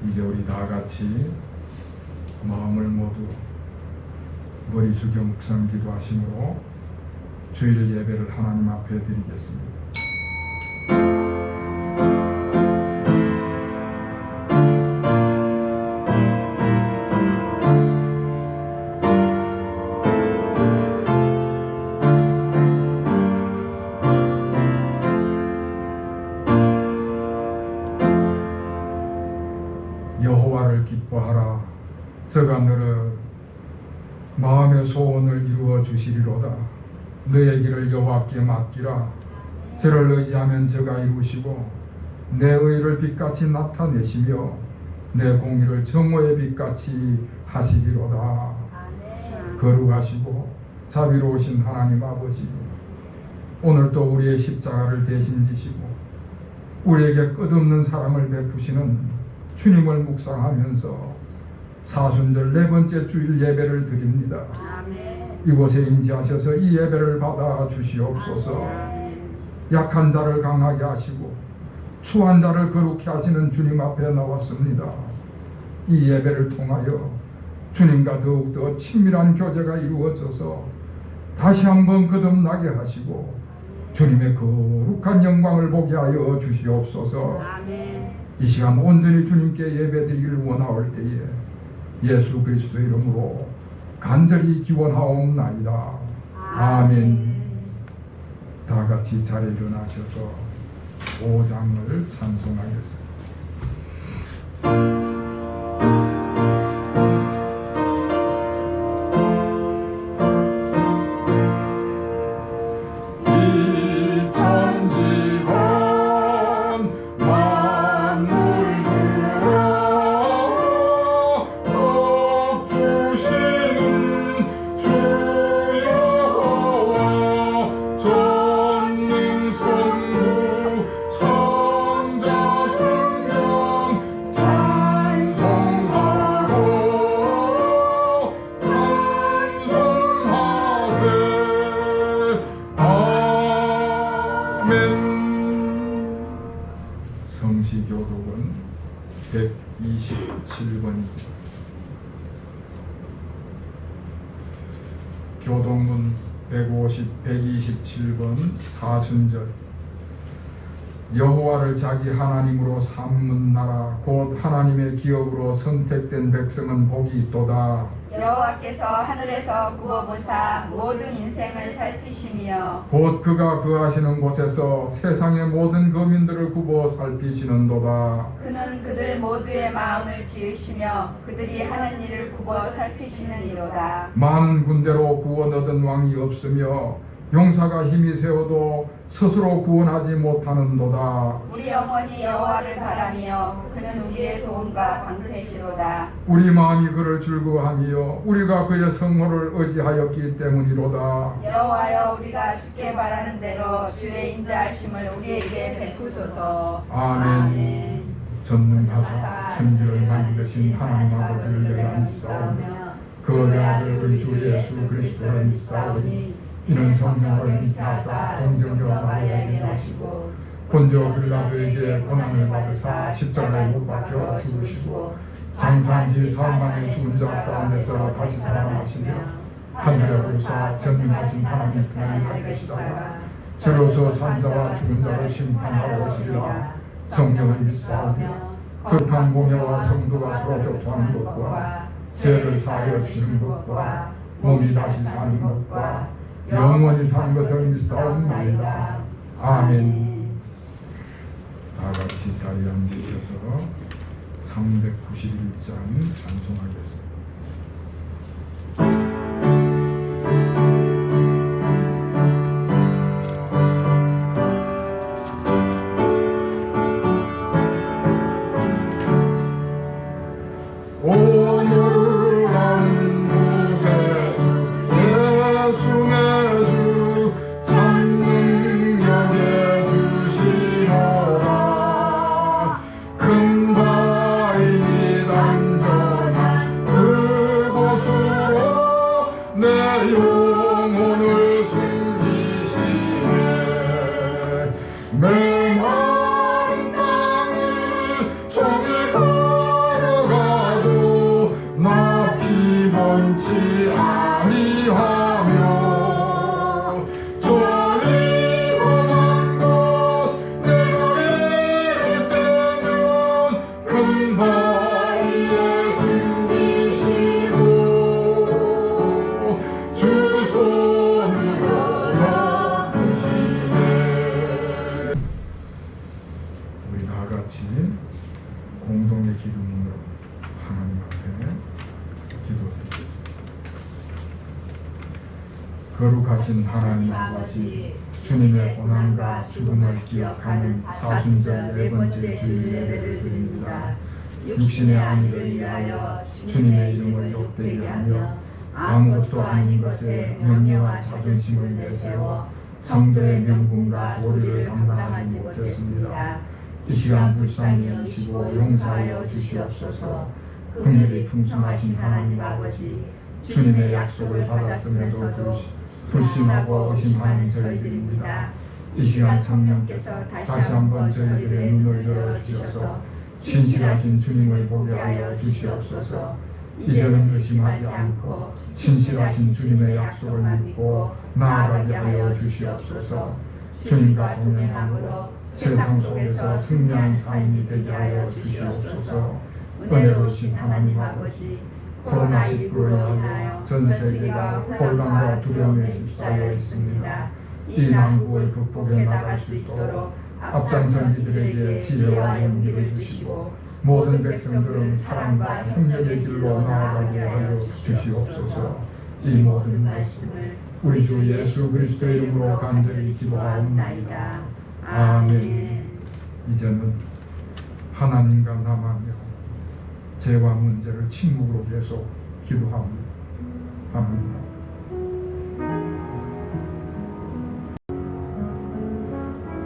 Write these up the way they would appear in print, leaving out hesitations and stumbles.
이제 우리 다 같이 마음을 모두 머리 숙여 묵상 기도하심으로 주일 예배를 하나님 앞에 드리겠습니다. 여호와를 기뻐하라. 저가 너를 마음의 소원을 이루어 주시리로다. 너의 길을 여호와께 맡기라. 저를 의지하면 저가 이루시고 내 의를 빛같이 나타내시며 내 공의를 정오의 빛같이 하시리로다. 거룩하시고 자비로우신 하나님 아버지, 오늘도 우리의 십자가를 대신 지시고 우리에게 끝없는 사랑을 베푸시는 주님을 묵상하면서 사순절 네 번째 주일 예배를 드립니다. 아멘. 이곳에 임재하셔서 이 예배를 받아 주시옵소서. 약한 자를 강하게 하시고 추한 자를 거룩히 하시는 주님 앞에 나왔습니다. 이 예배를 통하여 주님과 더욱더 친밀한 교제가 이루어져서 다시 한번 거듭나게 하시고 주님의 거룩한 영광을 보게 하여 주시옵소서. 아멘. 이 시간 온전히 주님께 예배드리기를 원하올 때에 예수 그리스도 이름으로 간절히 기원하옵나이다. 아멘. 다 같이 자리에 일어나셔서 5장을 찬송하겠습니다. 성시교독은 127번입니다. 교독문 127번 사순절. 여호와를 자기 하나님으로 삼는 나라 곧 하나님의 기업으로 선택된 백성은 복이 있도다. 여호와께서 하늘에서 구워보사 모든 인생을 살피시며 곧 그가 거하시는 곳에서 세상의 모든 거민들을 굽어 살피시는도다. 그는 그들 모두의 마음을 지으시며 그들이 하는 일을 굽어 살피시느니로다. 많은 군대로 구원 얻은 왕이 없으며 용사가 힘이 세워도 스스로 구원하지 못하는도다. 우리 영혼이 여호와를 바라며 그는 우리의 도움과 방패시로다. 우리 마음이 그를 즐거워하며 우리가 그의 성호를 의지하였기 때문이로다. 여호와여, 우리가 주께 바라는 대로 주의 인자하심을 우리에게 베푸소서. 아멘. 전능하사 천지를 만드신 하나님 아버지를 내가 믿사오며 그의 아들 우리 주 예수 그리스도를 믿사오니 이는 성령을 잉태하사 동정녀 마리아에게 나시고 본디오 빌라도에게 고난을 받으사 십자가에 못 박혀 죽으시고 장사한 지 사흘 만에 죽은 자 가운데서 다시 살아나시며 하늘에 오르사 전능하신 하나님 편안히 계시다가 저로서 산자와 죽은 자를 심판하러 오시리라. 성령을 믿사오며 극한 공회와 성도가 서로 교통하는 것과 죄를 사하여 주시는 것과 몸이 다시 사는 것과 영원히 사는 것을 믿사옵나이다. 아멘. 다 같이 자리에 앉으셔서 391장 찬송하겠습니다. 큰 바위니 안전한 그 우리의 기도문으로 하나님 앞에 기도드리겠습니다. 거룩하신 하나님 아버지, 주님의 고난과 죽음을 기억하는 사순절 네 번째 주일 예배를 드립니다. 육신의 안위를 위하여 주님의 이름을 욕되게 하며 아무것도 아닌 것에 명예와 자존심을 내세워 성도의 명분과 도리를 감당하지 못했습니다. 이 시간 불쌍히 여기시고 용서하여 주시옵소서. 긍휼이 풍성하신 하나님 아버지, 주님의 약속을 받았음에도 불신하고 의심하는 저희들입니다. 이 시간 성령께서 다시 한번 저희들의 눈을 열어주셔서 신실하신 주님을 보게 하여 주시옵소서. 이제는 의심하지 않고 신실하신 주님의 약속을 믿고 나아가게 하여 주시옵소서. 주님과 동행함으로 세상 속에서 승리한 삶이 되게 하여 주시옵소서. 은혜로우신 하나님 아버지, 코로나19로 인하여 전 세계가 혼란과 두려움에 휩싸여 있습니다. 이 난국을 극복해 나갈 수 있도록 앞장선 이들에게 지혜와 용기를 주시고 모든 백성들은 사랑과 협력의 길로 나아가게 하여 주시옵소서. 이 모든 말씀을 우리 주 예수 그리스도의 이름으로 간절히 기도하옵나이다. 아멘. 이제는 하나님과 나만이요 죄와 문제를 침묵으로 계속 기도합니다. 아멘.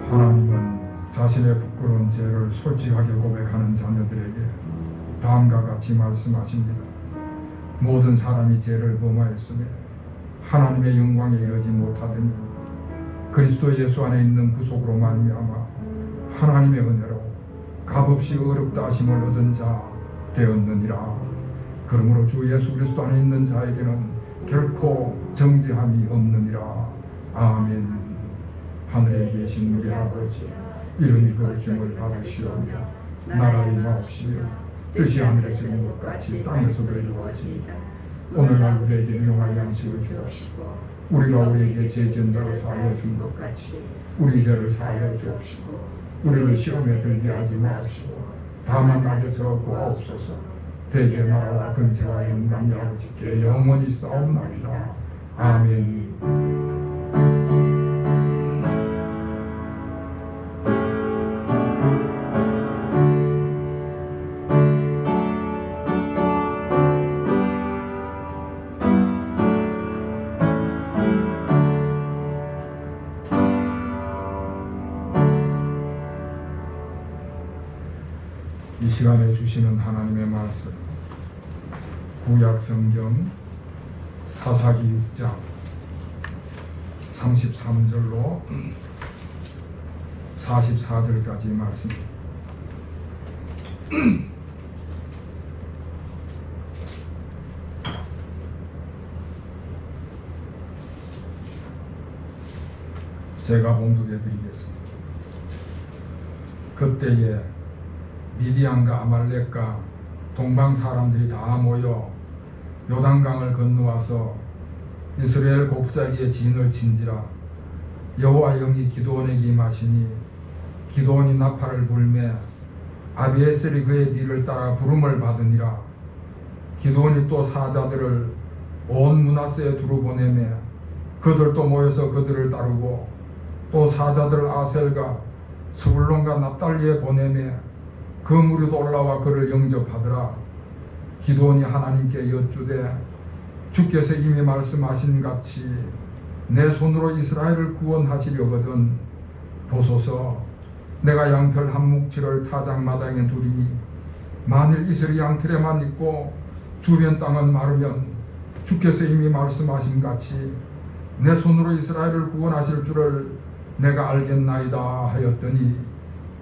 하나님은 자신의 부끄러운 죄를 솔직하게 고백하는 자녀들에게 다음과 같이 말씀하십니다. 모든 사람이 죄를 범하였으며 하나님의 영광에 이르지 못하더니 그리스도 예수 안에 있는 구속으로 말미암아 하나님의 은혜로 값없이 어렵다 하심을 얻은 자 되었느니라. 그러므로 주 예수 그리스도 안에 있는 자에게는 결코 정죄함이 없느니라. 아멘. 하늘에 계신 우리 아버지, 이름이 거룩함을 받으시오며 나라의 마옵시며 뜻이 하늘에서 이룬 것 같이 땅에서도 이루어지이다. 오늘날 우리에게 일용할 양식을 주옵시고 우리가 우리에게 죄지은 자를 사하여 준 것 같이 우리 죄를 사하여 주옵시고 우리를 시험에 들게 하지 마옵시고 다만 악에서 구하옵소서. 대개 나라와 근세와 영광이 아버지께 영원히 싸움나이다. 아멘. 이 시간에 주시는 하나님의 말씀, 구약 성경 사사기 6장 33절로 44절까지 말씀. 제가 봉독해 드리겠습니다. 그때에 미디안과 아말렉과 동방 사람들이 다 모여 요단강을 건너와서 이스라엘 곡자기의 진을 친지라. 여호와 영이 기드온에게 임하시니 기드온이 나팔을 불매 아비에셀이 그의 뒤를 따라 부름을 받으니라. 기드온이 또 사자들을 온 므낫세에 두루 보내매 그들도 모여서 그들을 따르고 또 사자들을 아셀과 스불론과 납달리에 보내매 그 무리도 올라와 그를 영접하더라. 기드온이 하나님께 여쭈되 주께서 이미 말씀하신 같이 내 손으로 이스라엘을 구원하시려거든 보소서. 내가 양털 한 묵치를 타작마당에 두리니 만일 이슬이 양털에만 있고 주변 땅은 마르면 주께서 이미 말씀하신 같이 내 손으로 이스라엘을 구원하실 줄을 내가 알겠나이다 하였더니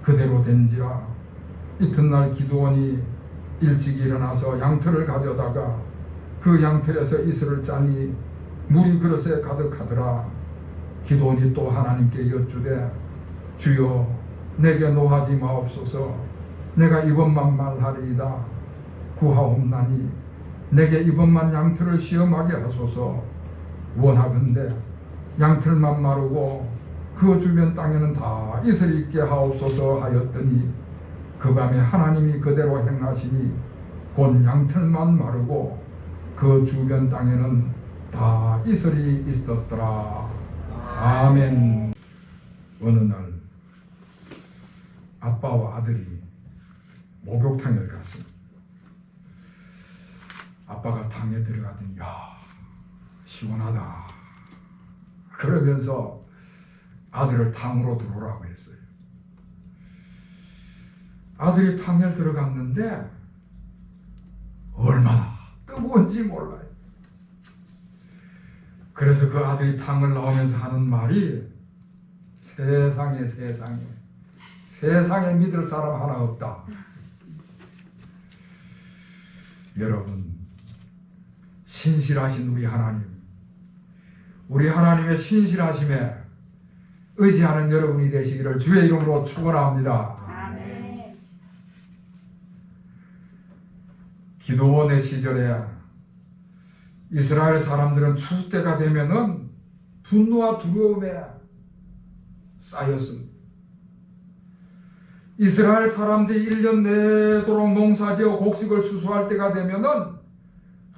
그대로 된지라. 이튿날 기드온이 일찍 일어나서 양털을 가져다가 그 양털에서 이슬을 짜니 물이 그릇에 가득하더라. 기드온이 또 하나님께 여쭈되 주여 내게 노하지 마옵소서. 내가 이번만 말하리이다. 구하옵나니 내게 이번만 양털을 시험하게 하소서. 원하건대 양털만 마르고 그 주변 땅에는 다 이슬이 있게 하옵소서 하였더니 그 밤에 하나님이 그대로 행하시니 곧 양털만 마르고 그 주변 땅에는 다 이슬이 있었더라. 아멘. 어느 날 아빠와 아들이 목욕탕을 갔습니다. 아빠가 탕에 들어가더니 야 시원하다 그러면서 아들을 탕으로 들어오라고 했어요. 아들이 탕에 들어갔는데 얼마나 뜨거운지 몰라요. 그래서 그 아들이 탕을 나오면서 하는 말이 세상에 믿을 사람 하나 없다. 여러분, 신실하신 우리 하나님의 신실하심에 의지하는 여러분이 되시기를 주의 이름으로 축원합니다. 아멘. 기드온의 시절에 이스라엘 사람들은 추수 때가 되면은 분노와 두려움에 쌓였습니다. 이스라엘 사람들이 1년 내도록 농사지어 곡식을 추수할 때가 되면은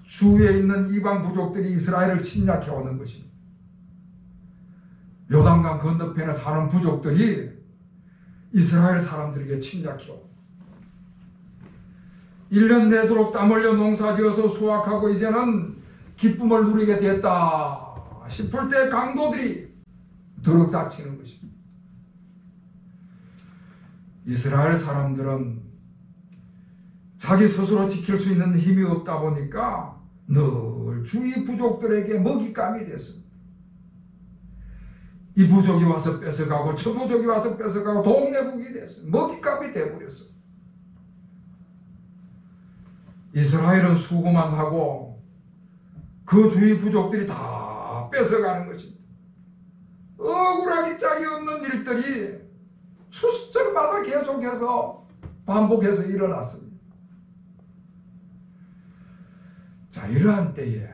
주위에 있는 이방 부족들이 이스라엘을 침략해 오는 것입니다. 요단강 건너편에 사는 부족들이 이스라엘 사람들에게 침략해 옵니다. 1년 내도록 땀 흘려 농사지어서 수확하고 이제는 기쁨을 누리게 됐다 싶을 때 강도들이 들어닥치는 것입니다. 이스라엘 사람들은 자기 스스로 지킬 수 있는 힘이 없다 보니까 늘 주위 부족들에게 먹잇감이 됐습니다. 이 부족이 와서 뺏어가고 저 부족이 와서 뺏어가고 동네북이 됐어요. 먹잇감이 돼버렸어요. 이스라엘은 수고만 하고 그 주위 부족들이 다 뺏어가는 것입니다. 억울하기 짝이 없는 일들이 추수절마다 계속해서 반복해서 일어났습니다. 자, 이러한 때에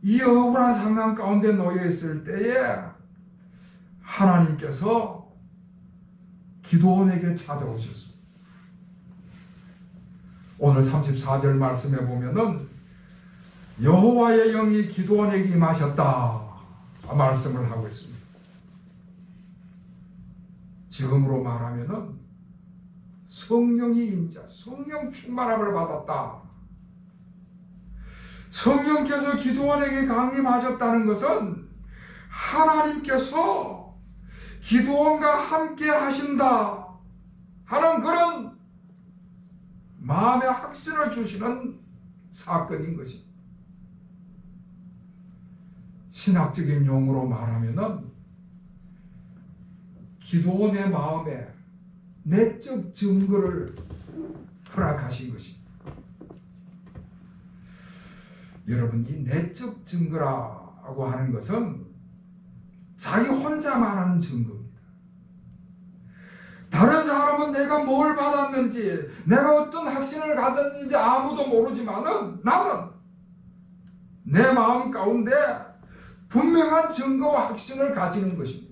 이 억울한 상황 가운데 놓여 있을 때에 하나님께서 기드온에게 찾아오셨습니다. 오늘 34절 말씀에 보면은 여호와의 영이 기드온에게 임하셨다 말씀을 하고 있습니다. 지금으로 말하면은 성령이 임자, 성령 충만함을 받았다. 성령께서 기드온에게 강림하셨다는 것은 하나님께서 기드온과 함께 하신다 하는 그런 마음의 확신을 주시는 사건인 것입니다. 신학적인 용어로 말하면은 기드온의 마음에 내적 증거를 허락하신 것입니다. 여러분, 이 내적 증거라고 하는 것은 자기 혼자만 하는 증거입니다. 다른 사람은 내가 뭘 받았는지, 내가 어떤 확신을 가졌는지 아무도 모르지만은 나는 내 마음 가운데 분명한 증거와 확신을 가지는 것입니다.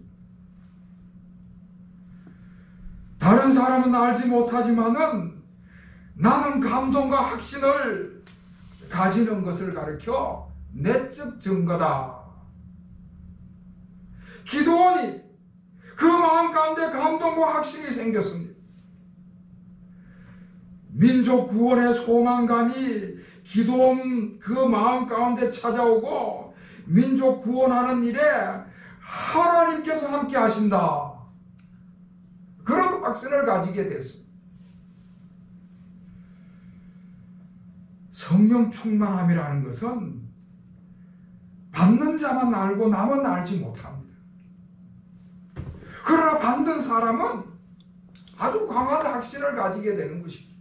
다른 사람은 알지 못하지만은 나는 감동과 확신을 가지는 것을 가리켜 내적 증거다. 기드온이 그 마음 가운데 감동과 확신이 생겼습니다. 민족 구원의 소망감이 기드온 그 마음 가운데 찾아오고 민족 구원하는 일에 하나님께서 함께 하신다. 그런 확신을 가지게 됐습니다. 성령 충만함이라는 것은 받는 자만 알고 남은 알지 못합니다. 그러나 받는 사람은 아주 강한 확신을 가지게 되는 것이죠.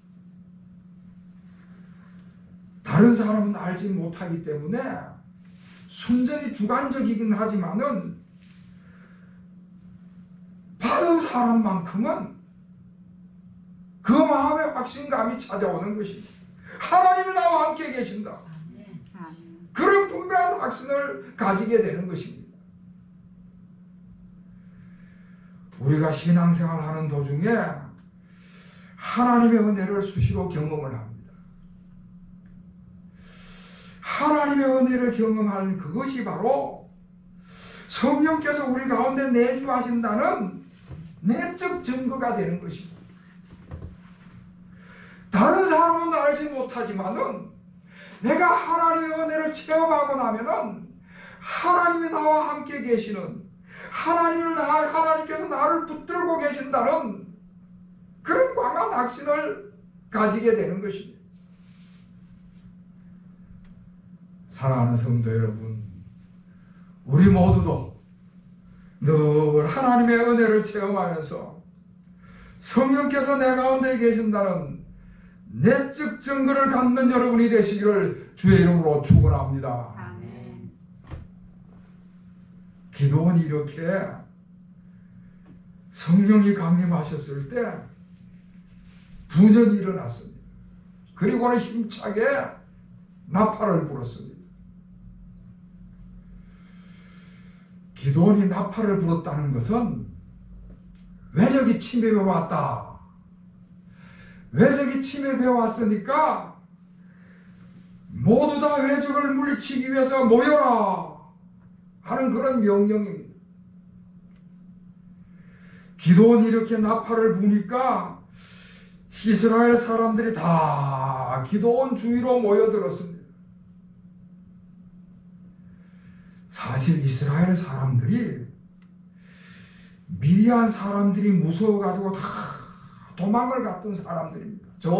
다른 사람은 알지 못하기 때문에 순전히 주관적이긴 하지만은 받은 사람만큼은 그 마음의 확신감이 찾아오는 것입니다. 하나님이 나와 함께 계신다. 그런 분명한 확신을 가지게 되는 것입니다. 우리가 신앙생활 하는 도중에 하나님의 은혜를 수시로 경험을 합니다. 하나님의 은혜를 경험할 그것이 바로 성령께서 우리 가운데 내주하신다는 내적 증거가 되는 것입니다. 다른 사람은 알지 못하지만은 내가 하나님의 은혜를 체험하고 나면은 하나님이 나와 함께 계시는, 하나님께서 나를 붙들고 계신다는 그런 강한 확신을 가지게 되는 것입니다. 사랑하는 성도 여러분, 우리 모두도 늘 하나님의 은혜를 체험하면서 성령께서 내 가운데 계신다는 내적 증거를 갖는 여러분이 되시기를 주의 이름으로 축원합니다. 아멘. 기도원이 이렇게 성령이 강림하셨을 때 분연이 일어났습니다. 그리고는 힘차게 나팔을 불었습니다. 기도원이 나팔을 불었다는 것은 외적이 침입해 왔다. 외적이 침입해 왔으니까 모두 다 외적을 물리치기 위해서 모여라 하는 그런 명령입니다. 기도원이 이렇게 나팔을 부니까 이스라엘 사람들이 다 기도원 주위로 모여들었습니다. 사실 이스라엘 사람들이 미디안 사람들이 무서워가지고 다 도망을 갔던 사람들입니다. 저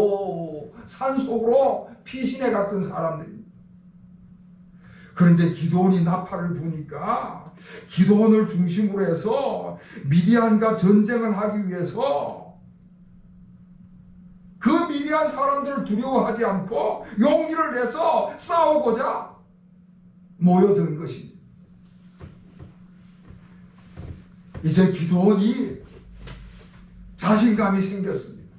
산속으로 피신해 갔던 사람들입니다. 그런데 기도원이 나팔을 부니까 기도원을 중심으로 해서 미디안과 전쟁을 하기 위해서 그 미디안 사람들을 두려워하지 않고 용기를 내서 싸우고자 모여든 것입니다. 이제 기도원이 자신감이 생겼습니다.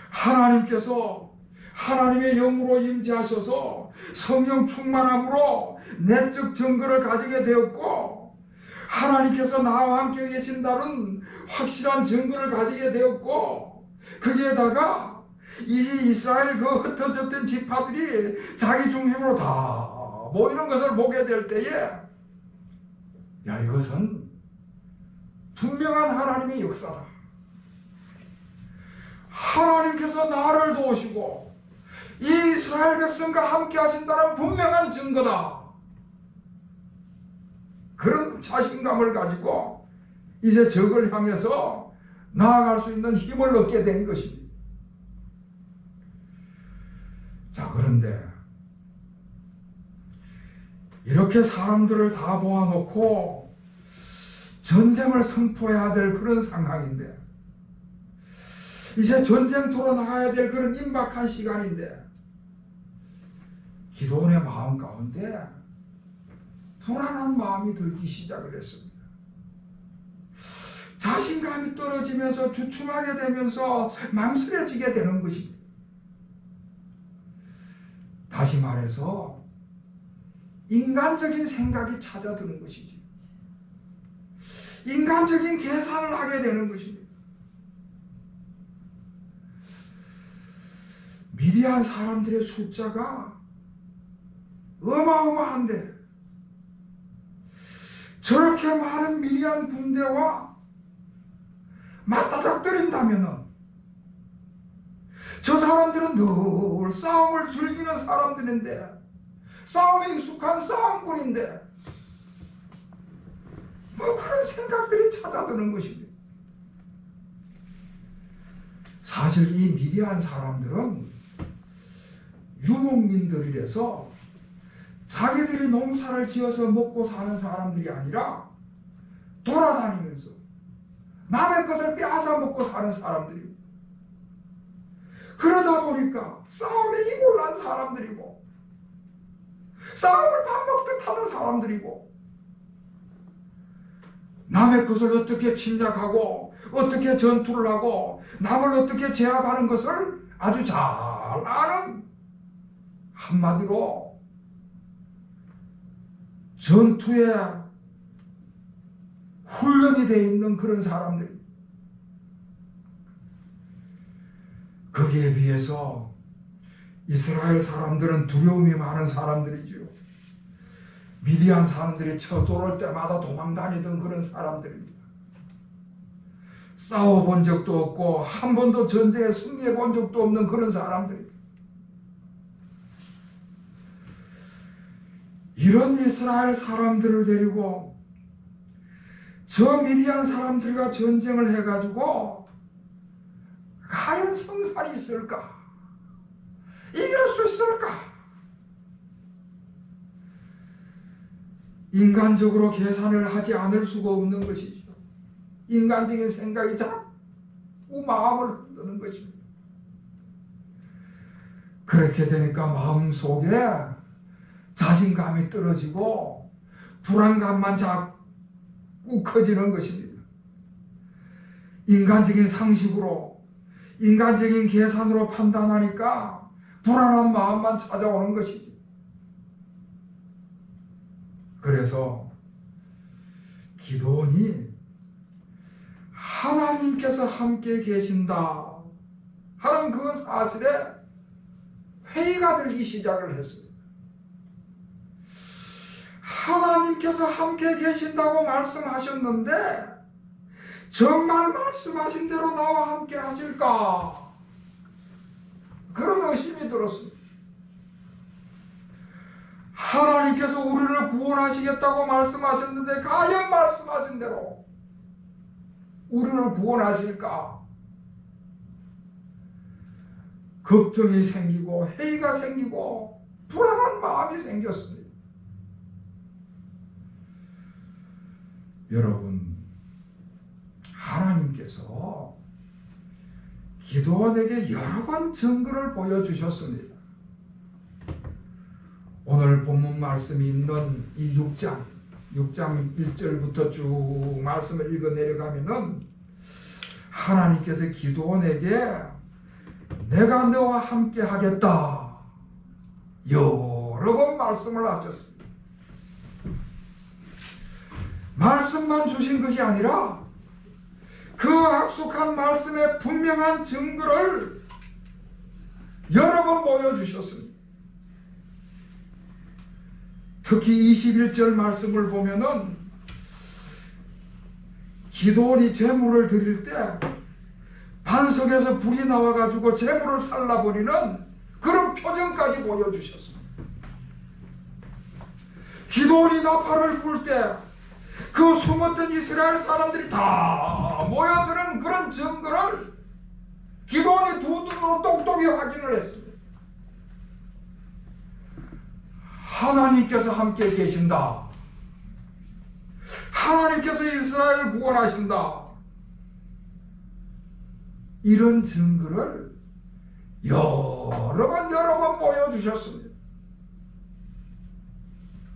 하나님께서 하나님의 영으로 임재하셔서 성령 충만함으로 내적 증거를 가지게 되었고, 하나님께서 나와 함께 계신다는 확실한 증거를 가지게 되었고, 거기에다가 이스라엘 그 흩어졌던 지파들이 자기 중심으로 다 모이는 것을 보게 될 때에, 야, 이것은 분명한 하나님의 역사다. 하나님께서 나를 도우시고 이 이스라엘 백성과 함께 하신다는 분명한 증거다. 그런 자신감을 가지고 이제 적을 향해서 나아갈 수 있는 힘을 얻게 된 것입니다. 자, 그런데 이렇게 사람들을 다 모아놓고 전쟁을 선포해야 될 그런 상황인데, 이제 전쟁터로 나가야 될 그런 임박한 시간인데, 기도원의 마음 가운데 불안한 마음이 들기 시작을 했습니다. 자신감이 떨어지면서 주춤하게 되면서 망설여지게 되는 것입니다. 다시 말해서 인간적인 생각이 찾아드는 것이지, 인간적인 계산을 하게 되는 것입니다. 미디안 사람들의 숫자가 어마어마한데 저렇게 많은 미디안 군대와 맞다닥거린다면 저 사람들은 늘 싸움을 즐기는 사람들인데, 싸움에 익숙한 싸움꾼인데 뭐 그런 생각들이 찾아드는 것입니다. 사실 이 미디안 사람들은 유목민들이라서 자기들이 농사를 지어서 먹고 사는 사람들이 아니라 돌아다니면서 남의 것을 빼앗아 먹고 사는 사람들입니다. 그러다 보니까 싸움에 이골난 사람들이고 싸움을 밥 먹듯 하는 사람들이고, 남의 것을 어떻게 침략하고 어떻게 전투를 하고 남을 어떻게 제압하는 것을 아주 잘 아는, 한마디로 전투의 훈련이 되어 있는 그런 사람들. 거기에 비해서 이스라엘 사람들은 두려움이 많은 사람들이지요. 미디안 사람들이 쳐들어올 때마다 도망다니던 그런 사람들입니다. 싸워본 적도 없고 한 번도 전쟁에 승리해 본 적도 없는 그런 사람들입니다. 이런 이스라엘 사람들을 데리고 저 미디안 사람들과 전쟁을 해가지고 과연 성산이 있을까? 이길 수 있을까? 인간적으로 계산을 하지 않을 수가 없는 것이죠. 인간적인 생각이 자꾸 마음을 흔드는 것입니다. 그렇게 되니까 마음속에 자신감이 떨어지고 불안감만 자꾸 커지는 것입니다. 인간적인 상식으로, 인간적인 계산으로 판단하니까 불안한 마음만 찾아오는 것이죠. 그래서 기도원이 하나님께서 함께 계신다 하는 그 사실에 회의가 들기 시작을 했습니다. 하나님께서 함께 계신다고 말씀하셨는데 정말 말씀하신 대로 나와 함께 하실까? 그런 의심이 들었습니다. 하나님께서 우리를 구원하시겠다고 말씀하셨는데 과연 말씀하신 대로 우리를 구원하실까? 걱정이 생기고 회의가 생기고 불안한 마음이 생겼습니다. 여러분, 하나님께서 기도원에게 여러 번 증거를 보여주셨습니다. 오늘 본문 말씀이 있는 이 6장 1절부터 쭉 말씀을 읽어 내려가면은 하나님께서 기도원에게 내가 너와 함께 하겠다 여러 번 말씀을 하셨습니다. 말씀만 주신 것이 아니라 그 약속한 말씀의 분명한 증거를 여러 번 보여주셨습니다. 특히 21절 말씀을 보면은 기도원이 제물을 드릴 때 반석에서 불이 나와가지고 제물을 살라버리는 그런 표정까지 보여주셨습니다. 기도원이 나팔을 불 때 그 숨었던 이스라엘 사람들이 다 모여드는 그런 증거를 기도원이 두 눈으로 똑똑히 확인을 했습니다. 하나님께서 함께 계신다. 하나님께서 이스라엘을 구원하신다. 이런 증거를 여러 번 보여주셨습니다.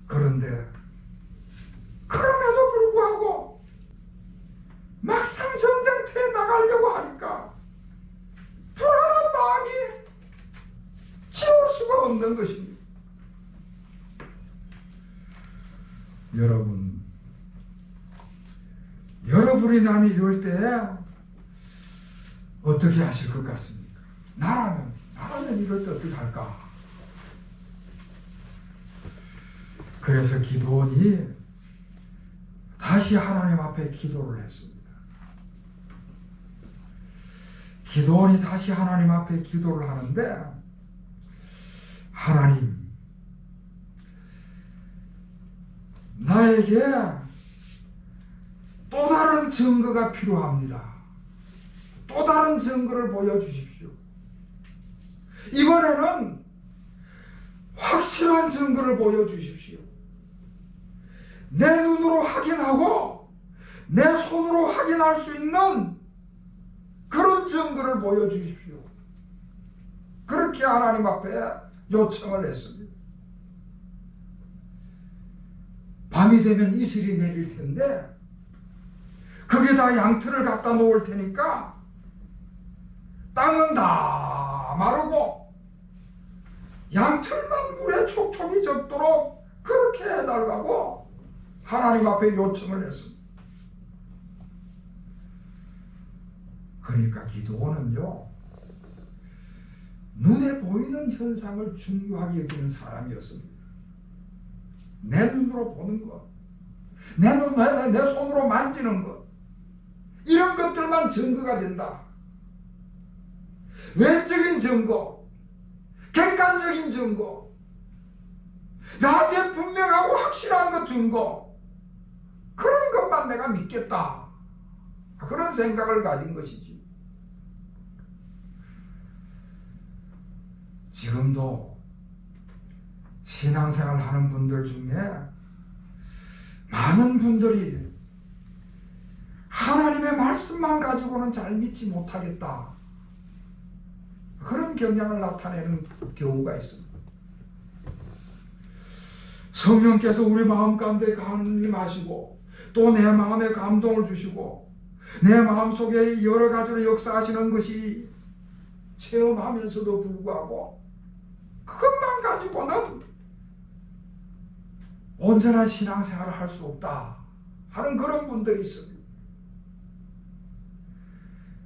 그런데 그럼에도 불구하고 막상 전쟁터에 나가려고 하니까 불안한 마음이 지울 수가 없는 것입니다. 여러분이 나는 이럴 때 어떻게 하실 것 같습니까? 나라면 이럴 때 어떻게 할까? 그래서 기도원이 다시 하나님 앞에 기도를 했습니다. 기도원이 다시 하나님 앞에 기도를 하는데, 하나님, 나에게 또 다른 증거가 필요합니다. 또 다른 증거를 보여주십시오. 이번에는 확실한 증거를 보여주십시오. 내 눈으로 확인하고 내 손으로 확인할 수 있는 그런 증거를 보여주십시오. 그렇게 하나님 앞에 요청을 했습니다. 밤이 되면 이슬이 내릴 텐데 거기다 양털을 갖다 놓을 테니까 땅은 다 마르고 양털만 물에 촉촉이 젖도록 그렇게 해달라고 하나님 앞에 요청을 했습니다. 그러니까 기도원은요, 눈에 보이는 현상을 중요하게 여기는 사람이었습니다. 내 눈으로 보는 것, 내 손으로 만지는 것, 이런 것들만 증거가 된다. 외적인 증거, 객관적인 증거, 나한테 분명하고 확실한 것 증거, 그런 것만 내가 믿겠다. 그런 생각을 가진 것이지. 지금도 신앙생활 하는 분들 중에 많은 분들이 하나님의 말씀만 가지고는 잘 믿지 못하겠다, 그런 경향을 나타내는 경우가 있습니다. 성령께서 우리 마음 가운데 강림하시고 또 내 마음에 감동을 주시고 내 마음속에 여러 가지로 역사하시는 것이 체험하면서도 불구하고 그것만 가지고는 온전한 신앙생활을 할 수 없다 하는 그런 분들이 있습니다.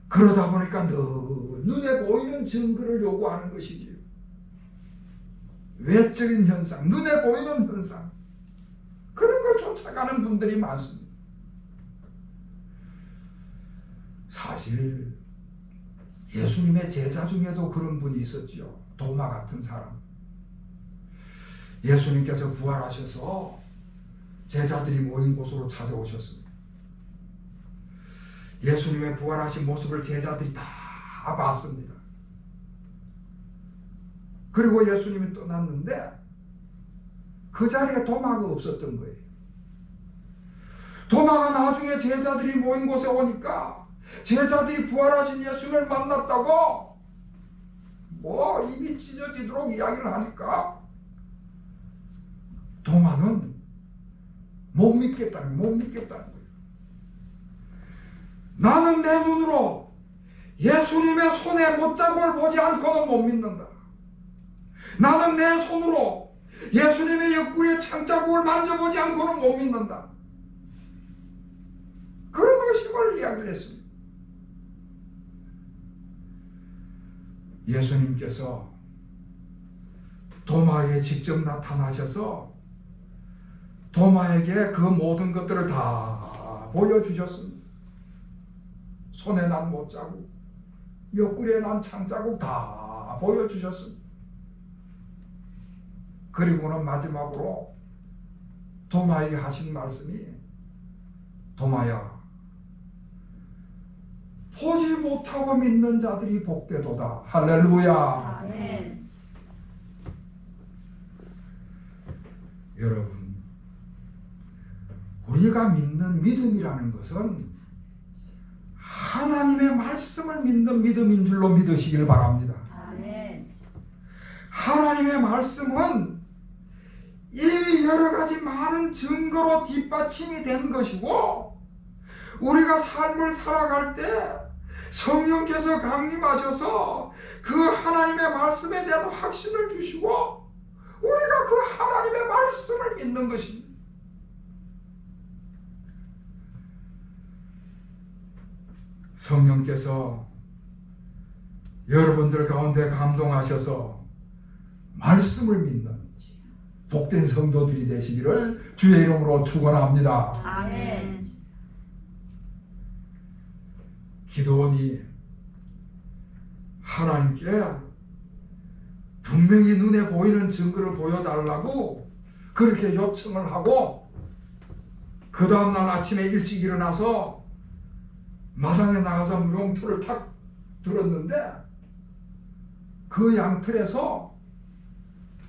그러다 보니까 눈에 보이는 증거를 요구하는 것이지, 외적인 현상, 눈에 보이는 현상, 그런 걸 쫓아가는 분들이 많습니다. 사실 예수님의 제자 중에도 그런 분이 있었죠. 도마 같은 사람. 예수님께서 부활하셔서 제자들이 모인 곳으로 찾아오셨습니다. 예수님의 부활하신 모습을 제자들이 다 봤습니다. 그리고 예수님이 떠났는데 그 자리에 도마가 없었던 거예요. 도마가 나중에 제자들이 모인 곳에 오니까 제자들이 부활하신 예수님을 만났다고 뭐 입이 찢어지도록 이야기를 하니까 도마는 못 믿겠다는 거예요. 나는 내 눈으로 예수님의 손에 못자국을 보지 않고는 못 믿는다. 나는 내 손으로 예수님의 옆구리에 창자국을 만져보지 않고는 못 믿는다. 그런 것임을 이야기를 했습니다. 예수님께서 도마에 직접 나타나셔서 도마에게 그 모든 것들을 다 보여주셨습니다. 손에 난 못자국, 옆구리에 난 창자국 다 보여주셨습니다. 그리고는 마지막으로 도마에게 하신 말씀이, 도마야, 보지 못하고 믿는 자들이 복되도다. 할렐루야. 아멘. 여러분, 우리가 믿는 믿음이라는 것은 하나님의 말씀을 믿는 믿음인 줄로 믿으시길 바랍니다. 아멘. 하나님의 말씀은 이미 여러 가지 많은 증거로 뒷받침이 된 것이고, 우리가 삶을 살아갈 때 성령께서 강림하셔서 그 하나님의 말씀에 대한 확신을 주시고 우리가 그 하나님의 말씀을 믿는 것입니다. 성령께서 여러분들 가운데 감동하셔서 말씀을 믿는 복된 성도들이 되시기를 주의 이름으로 축원합니다. 아멘. 기도원이 하나님께 분명히 눈에 보이는 증거를 보여달라고 그렇게 요청을 하고, 그 다음날 아침에 일찍 일어나서 마당에 나가서 무용틀을 탁 들었는데 그 양틀에서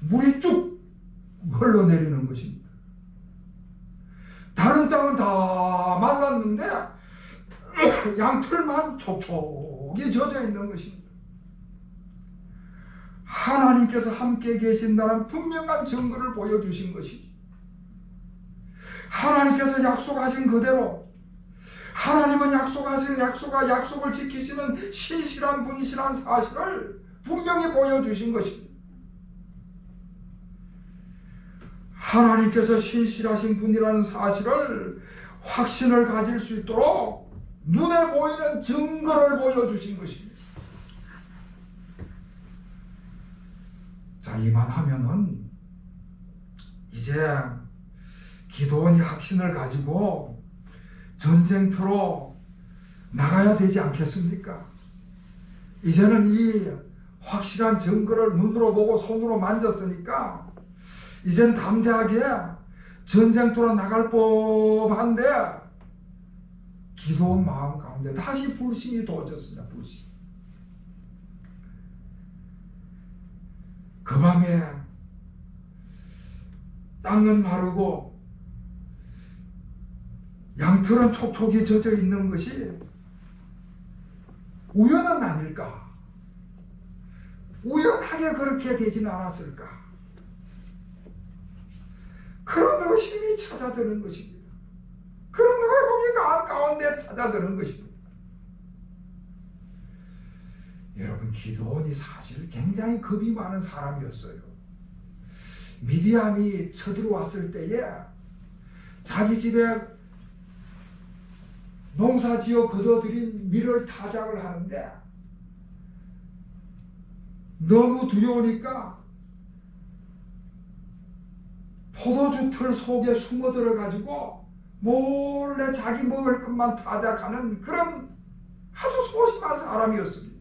물이 쭉 흘러내리는 것입니다. 다른 땅은 다 말랐는데 양틀만 촉촉이 젖어 있는 것입니다. 하나님께서 함께 계신다는 분명한 증거를 보여주신 것이지. 하나님께서 약속하신 그대로, 하나님은 약속을 지키시는 신실한 분이시라는 사실을 분명히 보여주신 것입니다. 하나님께서 신실하신 분이라는 사실을 확신을 가질 수 있도록 눈에 보이는 증거를 보여주신 것입니다. 자, 이만하면은 이제 기도원이 확신을 가지고 전쟁터로 나가야 되지 않겠습니까? 이제는 이 확실한 증거를 눈으로 보고 손으로 만졌으니까 이젠 담대하게 전쟁터로 나갈 법한데 기도원 마음 가운데 다시 불신이 도졌습니다. 불신. 그 밤에 땅은 마르고 양털은 촉촉이 젖어 있는 것이 우연은 아닐까? 우연하게 그렇게 되지는 않았을까? 그런 의심이 찾아드는 것입니다. 그런 의혹이 가운데 찾아드는 것입니다. 여러분, 기도원이 사실 굉장히 겁이 많은 사람이었어요. 미디안이 쳐들어왔을 때에 자기 집에 농사지어 거둬들인 밀을 타작을 하는데 너무 두려우니까 포도주 틀 속에 숨어들어 가지고 몰래 자기 먹을 것만 타작하는 그런 아주 소심한 사람이었습니다.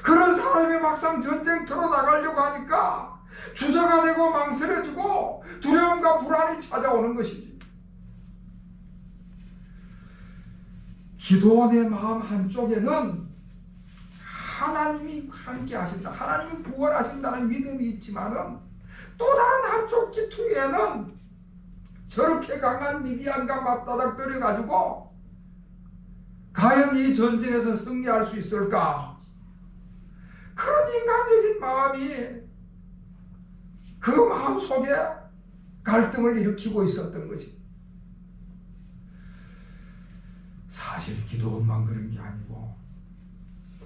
그런 사람이 막상 전쟁터로 나가려고 하니까 주저가 되고 망설여지고 두려움과 불안이 찾아오는 것이지. 기도원의 마음 한쪽에는 하나님이 함께 하신다, 하나님이 구원하신다는 믿음이 있지만은 또 다른 한쪽 기퉁에는 저렇게 강한 미디안과 맞다닥거려 가지고 과연 이 전쟁에서 승리할 수 있을까? 그런 인간적인 마음이 그 마음 속에 갈등을 일으키고 있었던 것입니다. 사실 기도원만 그런 게 아니고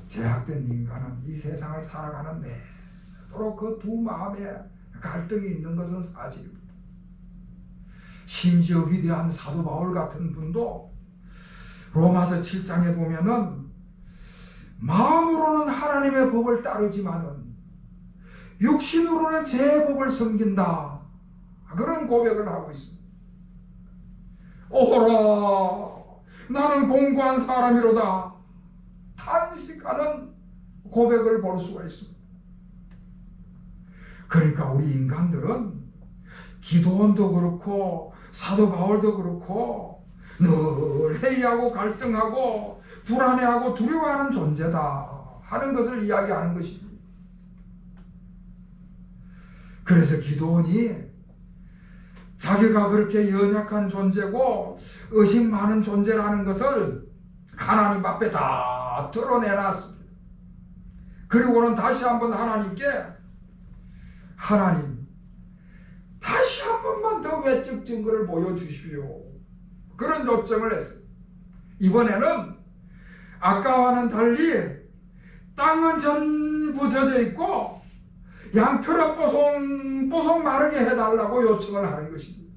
제약된 인간은 이 세상을 살아가는 내도록 그 두 마음에 갈등이 있는 것은 사실입니다. 심지어 위대한 사도 바울 같은 분도 로마서 7장에 보면은 마음으로는 하나님의 법을 따르지만은 육신으로는 제 법을 섬긴다, 그런 고백을 하고 있습니다. 오호라, 나는 공고한 사람이로다, 탄식하는 고백을 볼 수가 있습니다. 그러니까 우리 인간들은 기도원도 그렇고 사도 바울도 그렇고 늘 회의하고 갈등하고 불안해하고 두려워하는 존재다 하는 것을 이야기하는 것입니다. 그래서 기도원이 자기가 그렇게 연약한 존재고 의심 많은 존재라는 것을 하나님 앞에 다 드러내놨습니다. 그리고는 다시 한번 하나님께, 하나님 다시 한 번만 더 외적 증거를 보여주십시오, 그런 요청을 했어요. 이번에는 아까와는 달리 땅은 전부 젖어 있고 양털은 뽀송뽀송 마르게 해달라고 요청을 하는 것입니다.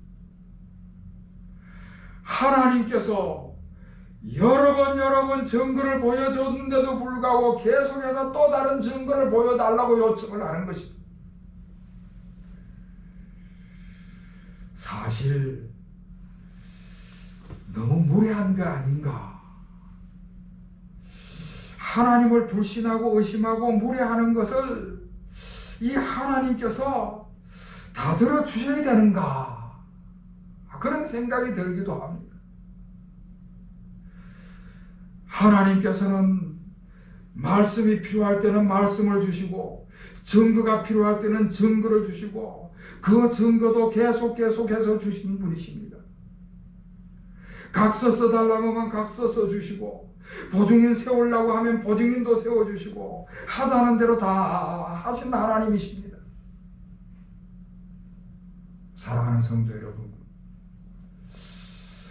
하나님께서 여러 번 증거를 보여줬는데도 불구하고 계속해서 또 다른 증거를 보여달라고 요청을 하는 것입니다. 사실 너무 무례한 거 아닌가? 하나님을 불신하고 의심하고 무례하는 것을 이 하나님께서 다 들어주셔야 되는가? 그런 생각이 들기도 합니다. 하나님께서는 말씀이 필요할 때는 말씀을 주시고 증거가 필요할 때는 증거를 주시고 그 증거도 계속해서 주시는 분이십니다. 각서 써달라고 하면 각서 써주시고 보증인 세우려고 하면 보증인도 세워주시고 하자는 대로 다 하신 하나님이십니다. 사랑하는 성도 여러분,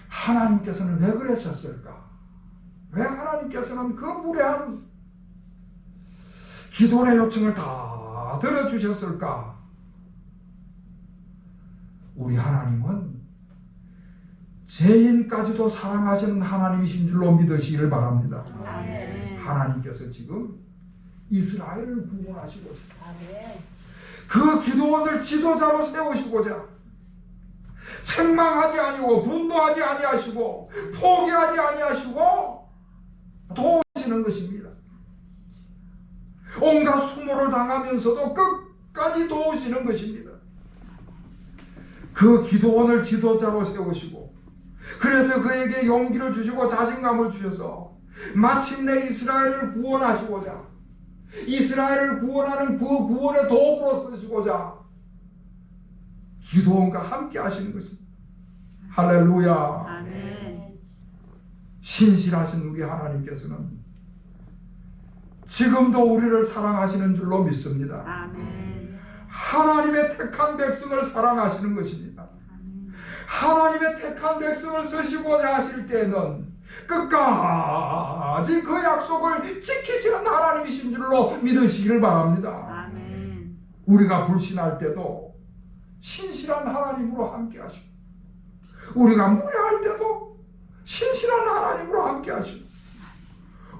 하나님께서는 왜 그러셨을까? 왜 하나님께서는 그 무례한 기도의 요청을 다 들어주셨을까? 우리 하나님은 죄인까지도 사랑하시는 하나님이신 줄로 믿으시기를 바랍니다. 아멘. 하나님께서 지금 이스라엘을 구원하시고자 아멘. 그 기도원을 지도자로 세우시고자 책망하지 아니고 분노하지 아니하시고 포기하지 아니하시고 도우시는 것입니다. 온갖 수모를 당하면서도 끝까지 도우시는 것입니다. 그 기도원을 지도자로 세우시고 그래서 그에게 용기를 주시고 자신감을 주셔서 마침내 이스라엘을 구원하시고자 이스라엘을 구원하는 그 구원의 도구로 쓰시고자 기도원과 함께 하시는 것입니다. 할렐루야. 아멘. 신실하신 우리 하나님께서는 지금도 우리를 사랑하시는 줄로 믿습니다. 아멘. 하나님의 택한 백성을 사랑하시는 것입니다. 하나님의 택한 백성을 쓰시고자 하실 때에는 끝까지 그 약속을 지키시는 하나님이신 줄로 믿으시기를 바랍니다. 아멘. 우리가 불신할 때도 신실한 하나님으로 함께 하시고 우리가 무례할 때도 신실한 하나님으로 함께 하시고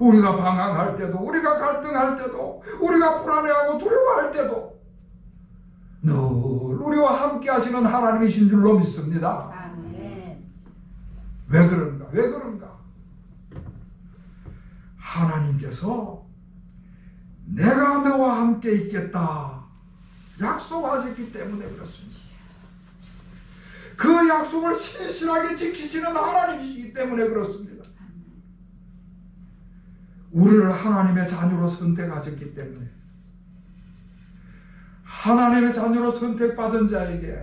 우리가 방황할 때도 우리가 갈등할 때도 우리가 불안해하고 두려워할 때도 늘 우리와 함께 하시는 하나님이신 줄로 믿습니다. 아멘. 왜 그런가? 왜 그런가? 하나님께서 내가 너와 함께 있겠다 약속하셨기 때문에 그렇습니다. 그 약속을 신실하게 지키시는 하나님이시기 때문에 그렇습니다. 우리를 하나님의 자녀로 선택하셨기 때문에 하나님의 자녀로 선택받은 자에게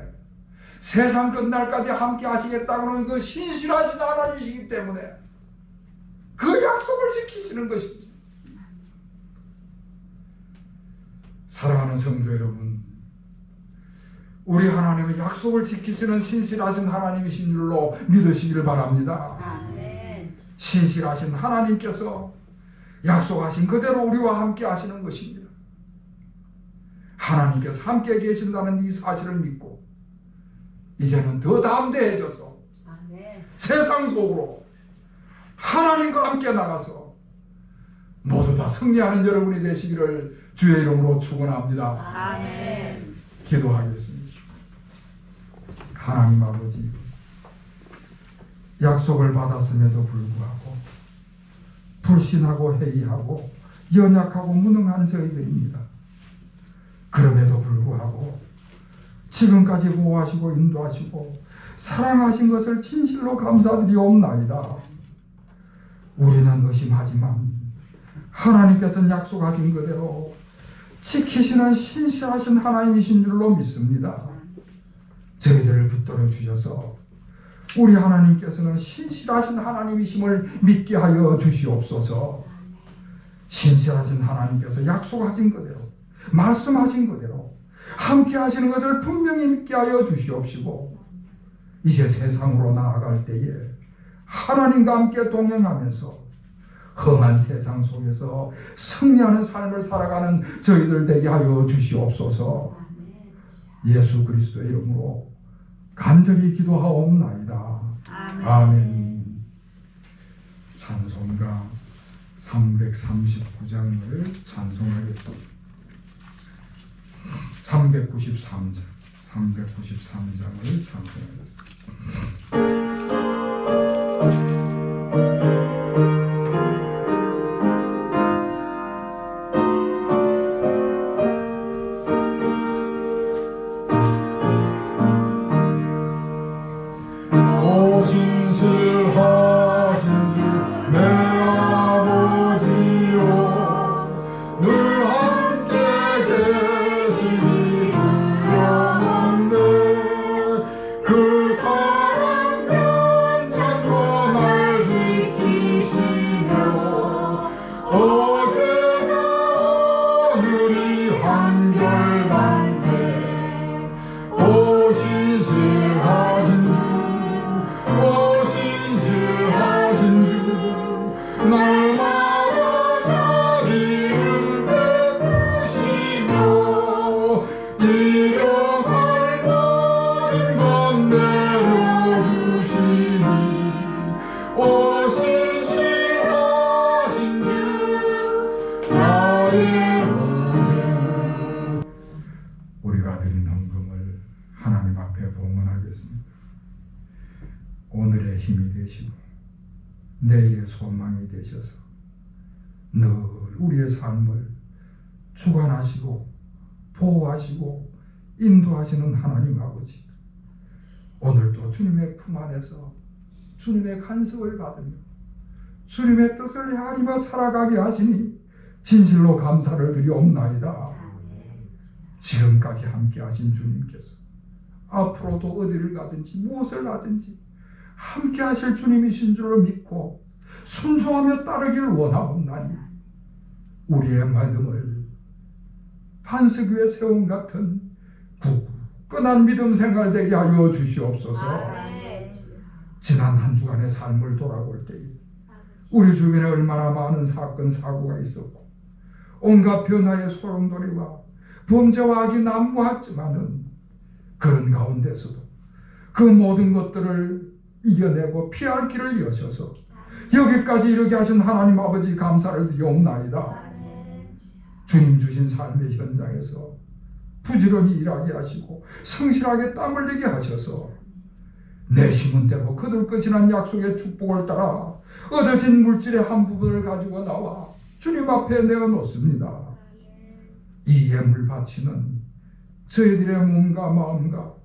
세상 끝날까지 함께 하시겠다고는 그 신실하신 하나님이시기 때문에 그 약속을 지키시는 것입니다. 사랑하는 성도 여러분, 우리 하나님의 약속을 지키시는 신실하신 하나님이신 줄로 믿으시기를 바랍니다. 아멘. 신실하신 하나님께서 약속하신 그대로 우리와 함께 하시는 것입니다. 하나님께서 함께 계신다는 이 사실을 믿고 이제는 더 담대해져서 아멘. 세상 속으로 하나님과 함께 나가서 모두 다 승리하는 여러분이 되시기를 주의 이름으로 축원합니다. 아멘. 기도하겠습니다. 하나님 아버지, 약속을 받았음에도 불구하고 불신하고 회의하고 연약하고 무능한 저희들입니다. 그럼에도 불구하고 지금까지 보호하시고 인도하시고 사랑하신 것을 진실로 감사드리옵나이다. 우리는 의심하지만 하나님께서는 약속하신 그대로 지키시는 신실하신 하나님이신 줄로 믿습니다. 저희들을 붙들어 주셔서 우리 하나님께서는 신실하신 하나님이심을 믿게 하여 주시옵소서. 신실하신 하나님께서 약속하신 그대로 말씀하신 그대로 함께 하시는 것을 분명히 믿게 하여 주시옵시고 이제 세상으로 나아갈 때에 하나님과 함께 동행하면서 험한 세상 속에서 승리하는 삶을 살아가는 저희들 되게 하여 주시옵소서. 예수 그리스도의 이름으로 간절히 기도하옵나이다. 아멘. 찬송가 339장을 찬송하겠습니다. 393장을 찬송하겠습니다. 일용할 모든 것 내려주시니 너의 우주. 우리가 드린 헌금을 하나님 앞에 봉헌하겠습니다. 오늘의 힘이 되시고 내일의 소망이 되셔서 늘 우리의 삶을 주관하시고 보호하시고 인도하시는 하나님 아버지, 오늘도 주님의 품 안에서 주님의 간섭을 받으며 주님의 뜻을 헤아리며 살아가게 하시니 진실로 감사를 드리옵나이다. 지금까지 함께 하신 주님께서 앞으로도 어디를 가든지 무엇을 하든지 함께 하실 주님이신 줄을 믿고 순종하며 따르길 원하옵나니 우리의 믿음을 반석 위에 세운 같은 굳건한 믿음 생활 되게 하여 주시옵소서. 지난 한 주간의 삶을 돌아볼 때에 우리 주변에 얼마나 많은 사건 사고가 있었고 온갖 변화의 소용돌이와 범죄와 악이 난무했지만은 그런 가운데서도 그 모든 것들을 이겨내고 피할 길을 여셔서 여기까지 이르게 하신 하나님 아버지 감사를 드리옵나이다. 주님 주신 삶의 현장에서 부지런히 일하게 하시고 성실하게 땀 흘리게 하셔서 내심은 대로 거둘 것이란 약속의 축복을 따라 얻어진 물질의 한 부분을 가지고 나와 주님 앞에 내어놓습니다. 이 예물 바치는 저희들의 몸과 마음과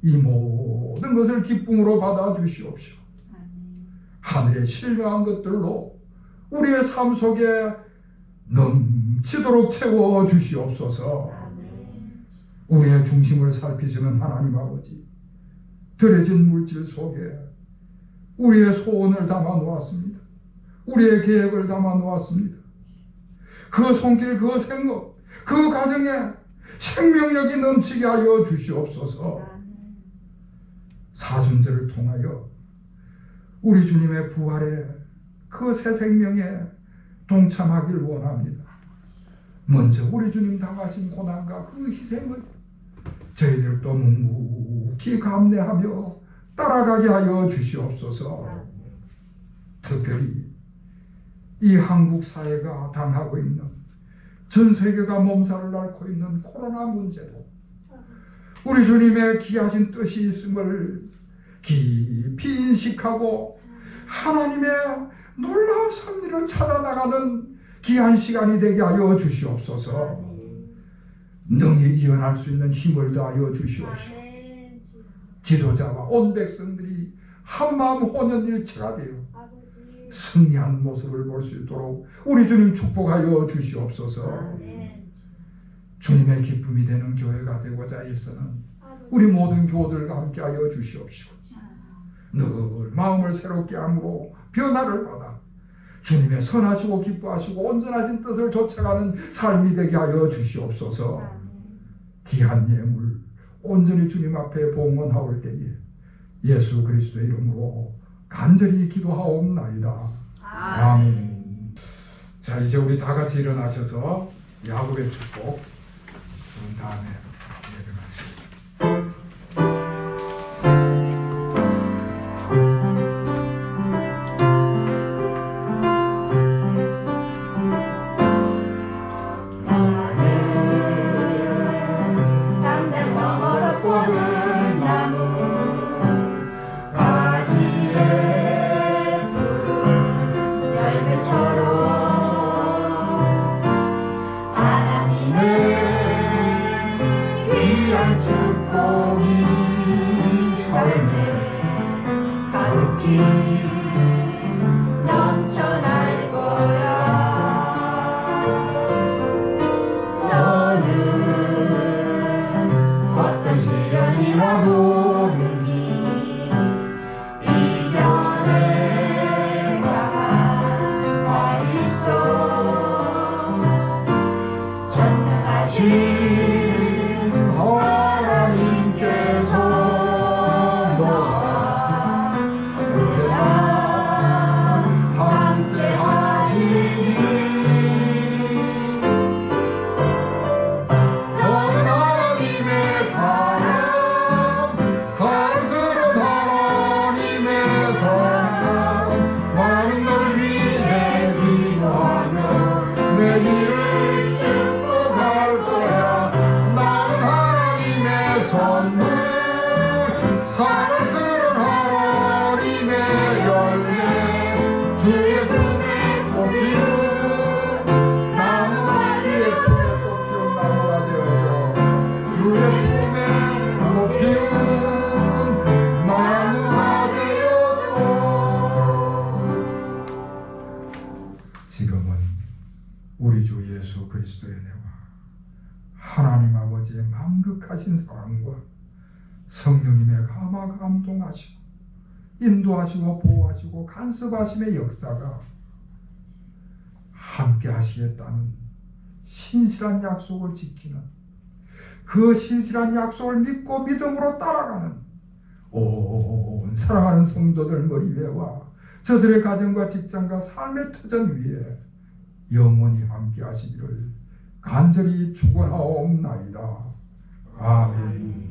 이 모든 것을 기쁨으로 받아 주시옵시오. 하늘의 신령한 것들로 우리의 삶 속에 넘치도록 채워 주시옵소서. 우리의 중심을 살피시는 하나님 아버지, 들여진 물질 속에 우리의 소원을 담아 놓았습니다. 우리의 계획을 담아 놓았습니다. 그 손길, 그 생업, 그 가정에 생명력이 넘치게 하여 주시옵소서. 사순절을 통하여 우리 주님의 부활에 그 새 생명에 동참하길 원합니다. 먼저 우리 주님 당하신 고난과 그 희생을 저희들도 묵묵히 감내하며 따라가게 하여 주시옵소서. 특별히 이 한국 사회가 당하고 있는, 전 세계가 몸살을 앓고 있는 코로나 문제도 우리 주님의 귀하신 뜻이 있음을 깊이 인식하고 하나님의 놀라운 섭리를 찾아나가는 귀한 시간이 되게 하여 주시옵소서. 능히 이어날 수 있는 힘을 더하여 주시옵시오. 지도자와 온 백성들이 한마음 혼연일체가 되어 승리하는 모습을 볼 수 있도록 우리 주님 축복하여 주시옵소서. 주님의 기쁨이 되는 교회가 되고자 해서는 우리 모든 교우들과 함께하여 주시옵시고 늘 마음을 새롭게 함으로 변화를 받아 주님의 선하시고 기뻐하시고 온전하신 뜻을 좇아가는 삶이 되게 하여 주시옵소서. 귀한 예물 온전히 주님 앞에 봉헌하올 때에 예수 그리스도의 이름으로 간절히 기도하옵나이다. 아멘. 자, 이제 우리 다 같이 일어나셔서 야곱의 축복 그런 다음에 예배를 마치겠습니다. 많은 걸 위해 기도하며 내 일을 하나님 아버지의 만극하신 사랑과 성령님의 감화 감동하시고 인도하시고 보호하시고 간섭하심의 역사가 함께 하시겠다는 신실한 약속을 지키는, 그 신실한 약속을 믿고 믿음으로 따라가는 온 사랑하는 성도들 머리 위에와 저들의 가정과 직장과 삶의 터전 위에 영원히 함께 하시기를 간절히 축원하옵나이다. 아멘.